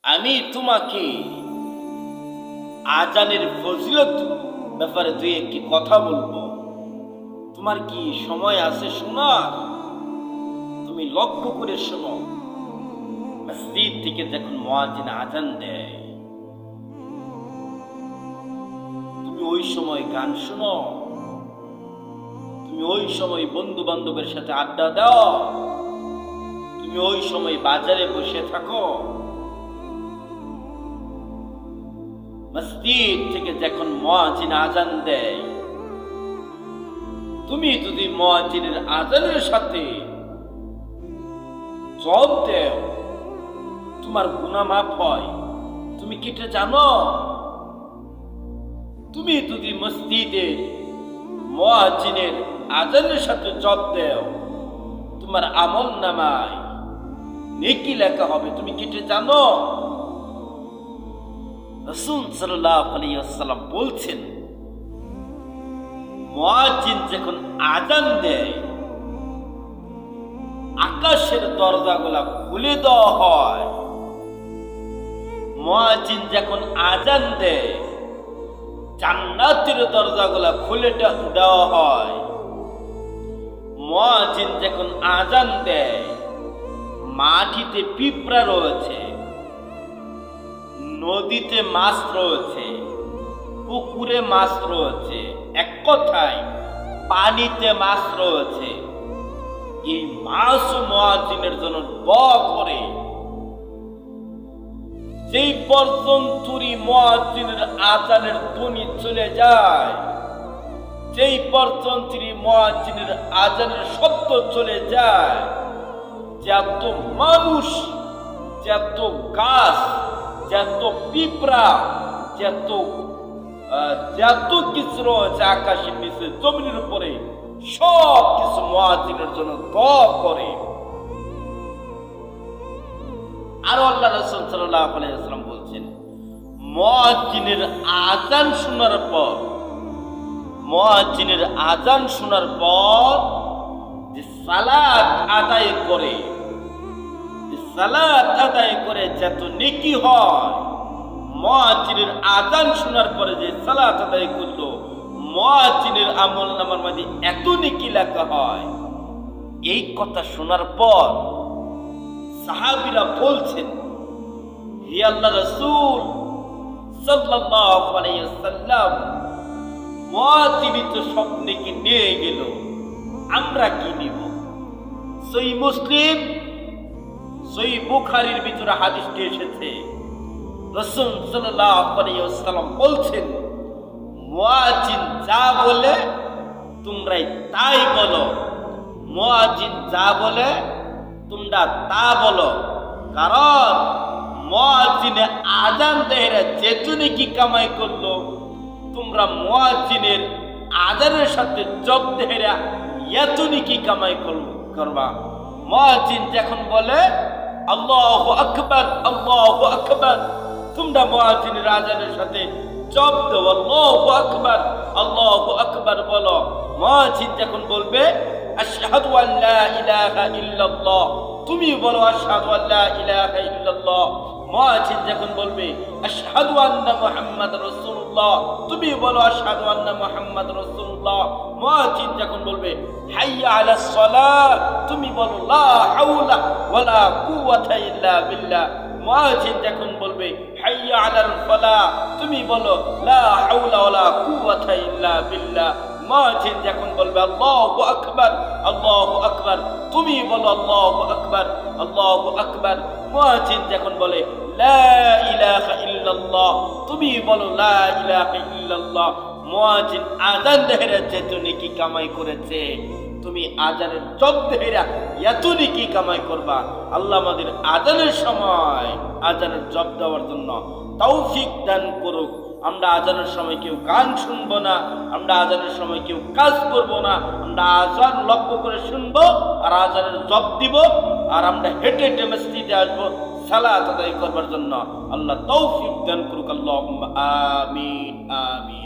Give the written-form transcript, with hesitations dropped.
আমি তোমাকে আজানের ফজিলত ব্যাপারে দুই একটি কথা বলবো। তোমার কি সময় আছে শোনার? তুমি লক্ষ্য করে শোনো। মসজিদ থেকে যখন মুয়াজ্জিন আজান দেয়, তুমি ওই সময় গান শোনো, তুমি ওই সময় বন্ধু বান্ধবের সাথে আড্ডা দাও, তুমি ওই সময় বাজারে বসে থাকো। মসজিদ থেকে যখন মুয়াজ্জিন আজান দেয়, তুমি যদি মুয়াজ্জিনের আজানের সাথে জবাব দেও, তোমার গুনাহ মাফ হয়। তুমি কি এটা জানো? তুমি যদি মসজিদে মুয়াজ্জিনের আজানের সাথে জবাব দেও, তোমার আমলনামায় নেকি লেখা হবে। তুমি কি এটা জানো? রাসূল সাল্লাল্লাহু আলাইহি ওয়াসাল্লাম বলছেন, মুয়াজ্জিন যখন আজান দেয়, আকাশের দরজাগুলা খুলে দেওয়া হয়। মুয়াজ্জিন যখন আজান দেয়, জান্নাতের দরজাগুলা খুলে দেওয়া হয়। মুয়াজ্জিন যখন আজান দেয়, মাটিতে পিঁপড়া রয়েছে, নদীতে মাছ রয়েছে, পুকুরে মাছ রয়েছে, এক কথায় পানিতে মাছ রয়েছে। এই মাছ মুয়াজ্জিনের জন্য দোয়া করে। যেই পর্যন্তই মুয়াজ্জিনের আজানের ধ্বনি চলে যায়, যেই পর্যন্তই মুয়াজ্জিনের আজানের শব্দ চলে যায়, যত মানুষ, যত গাছ, যত পিঁপড়া, যত কিছু রয়েছে আকাশের নিচে জমিনের উপরে, সব কিছু মুয়াজ্জিনের জন্য দোয়া করে। আর আল্লাহ রাসূল সাল্লাল্লাহু আলাইহি ওয়াসাল্লাম বলছেন, মুয়াজ্জিনের আযান শোনার পর, মুয়াজ্জিনের আযান শোনার পর যে সালাত আদায় করে, যে সালাত আদায় করে যত নেকি হয়, মুয়াজ্জিনের আযান শোনার পরে যে সালাত আদায় করলো, মুয়াজ্জিনের আমলনামার মধ্যে এত নেকি লেখা হয়। এই কথা শোনার পর সাহাবীরা বলছেন, হে আল্লাহর রাসূল সাল্লাল্লাহু আলাইহি ওয়াসাল্লাম, মুয়াজ্জিন তো সব নেকি নিয়ে গেল, আমরা কি নিব? সহিহ মুসলিম, সহিহ বুখারীর ভিতরে হাদিসটি এসেছে। রাসূল সাল্লাল্লাহু আলাইহি ওয়াসাল্লাম বলছেন, মুয়াজ্জিন যা বলে তোমরা তাই বলো। মুয়াজ্জিন যা বলে তোমরা তা বলো, কারণ মুয়াজ্জিনে আজান দেহেরা যেতুনি কি কামাই করলো, তোমরা মুয়াজ্জিনের আজানের সাথে জব দেহেরা এতুনি কি কামাই করবা। মুয়াজ্জিন যখন বলে আল্লাহু আকবার, আল্লাহু আকবার, তোমরা মুয়াজ্জিনের আজানের সাথে জব দাও, আল্লাহু আকবার, আল্লাহু আকবার বলো। মুয়াজ্জিন যখন বলবে আশহাদু আল্লা ইলাহা ইল্লাল্লাহ, তুমি বলো আশহাদু আল্লা ইলাহা ইল্লাল্লাহ। মুয়াজ্জিন যখন বলবে আশহাদু আন্না মুহাম্মাদুর রাসূলুল্লাহ, তুমি বলো আশহাদু আন্না মুহাম্মাদুর রাসূলুল্লাহ। মুয়াজ্জিন যখন বলবে হাইয়া আলাস সালাহ, তুমি বলো লা হাওলা ওয়ালা কুওয়াতা ইল্লা বিল্লাহ। মুয়াজ্জিন যখন বলবে হাইয়া আলাল ফালাহ, তুমি বলো লা হাওলা ওয়ালা কুওয়াতা ইল্লা বিল্লাহ। মুয়াজ্জিন যখন বলবে আল্লাহু আকবার, আল্লাহু আকবার, তুমি বলো আল্লাহু আকবার, আল্লাহু আকবার। মুয়াজ্জিন যখন বলে লা ইলাহা ইল্লাল্লাহ, তুমি বলো লা ইলাহা ইল্লাল্লাহ। মুয়াজ্জিন আযান দেহেরা যেত নেকি কামাই করেছে, তুমি আজানের জব দেহেরা এত নেকি কামাই করবা। আল্লাহ আমাদের আজানের সময় আজানের জব দেওয়ার জন্য তৌফিক দান করুক। আমরা আজানের সময় কেউ গান শুনবো না, আমরা আজানের সময় কেউ কাজ করব না, আমরা আজান লক্ষ্য করে শুনবো আর আজানের জব দিব, আর আমরা হেঁটে হেঁটে মসজিদে আসবো সালাত আদায় করবার জন্য। আল্লাহ তৌফিক দান করুক। আল্লাহুম্মা আমিন, আমিন।